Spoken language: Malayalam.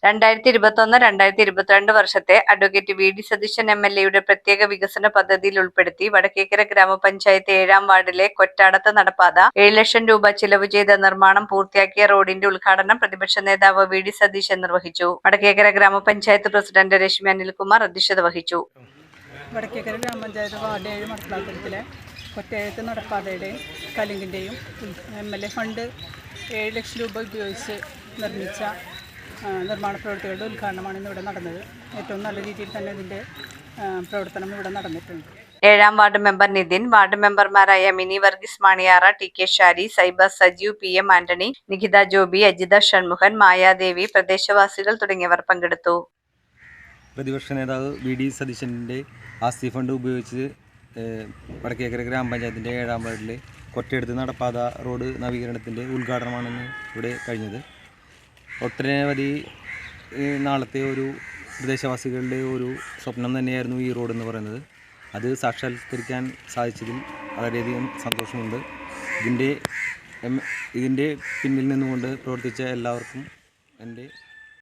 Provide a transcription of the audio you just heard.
2021-2022 വർഷത്തെ അഡ്വക്കേറ്റ് വി ഡി സതീശൻ എം.എൽ.എയുടെ പ്രത്യേക വികസന പദ്ധതിയിൽ ഉൾപ്പെടുത്തി വടക്കേക്കര ഗ്രാമപഞ്ചായത്ത് 7-ാം വാർഡിലെ കൊറ്റാടത്ത് നടപ്പാത 7 ലക്ഷം രൂപ ചിലവ് ചെയ്ത നിർമ്മാണം പൂർത്തിയാക്കിയ റോഡിന്റെ ഉദ്ഘാടനം പ്രതിപക്ഷ നേതാവ് വി ഡി സതീശൻ നിർവഹിച്ചു. വടക്കേക്കര ഗ്രാമപഞ്ചായത്ത് പ്രസിഡന്റ് രശ്മി അനിൽകുമാർ അധ്യക്ഷത വഹിച്ചു. വടക്കേക്കര ഗ്രാമപഞ്ചായത്ത് വാർഡ് 7 മടക്കളാത്തരത്തിലെ കൊറ്റയത്ത് നടപ്പാതയുടെയും കലുങ്കിൻ്റെയും എം.എൽ.എ ഫണ്ട് 7 ലക്ഷം രൂപ ഉപയോഗിച്ച് നിർമ്മിച്ച നിർമ്മാണ പ്രവൃത്തികളുടെ ഉദ്ഘാടനമാണ് ഇന്നിവിടെ നടന്നത്. ഏറ്റവും നല്ല രീതിയിൽ തന്നെ ഇതിൻ്റെ പ്രവർത്തനം ഇവിടെ നടന്നിട്ടുണ്ട്. 7-ാം വാർഡ് മെമ്പർ നിതിൻ, വാർഡ് മെമ്പർമാരായ Mini Varghese Maniyara, T K Shari, Saiba Sajeev, P M Antony, Nikhitha Joby, Ajitha Shanmukhan, Mayadevi, പ്രദേശവാസികൾ തുടങ്ങിയവർ പങ്കെടുത്തു. പ്രതിപക്ഷ നേതാവ് വി ഡി സതീശൻ്റെ ആസ്തി ഫണ്ട് ഉപയോഗിച്ച് വടക്കേക്കര ഗ്രാമപഞ്ചായത്തിൻ്റെ 7-ാം വാർഡിലെ കൊറ്റയെടുത്ത് നടപ്പാത റോഡ് നവീകരണത്തിൻ്റെ ഉദ്ഘാടനമാണെന്ന് ഇവിടെ കഴിഞ്ഞത്. ഒട്ടനവധി നാളത്തെ ഒരു പ്രദേശവാസികളുടെ ഒരു സ്വപ്നം തന്നെയായിരുന്നു ഈ റോഡ് എന്ന് പറയുന്നത്. അത് സാക്ഷാത്കരിക്കാൻ സാധിച്ചതിൽ വളരെയധികം സന്തോഷമുണ്ട്. ഇതിൻ്റെ പിന്നിൽ നിന്നുകൊണ്ട് പ്രവർത്തിച്ച എല്ലാവർക്കും എൻ്റെ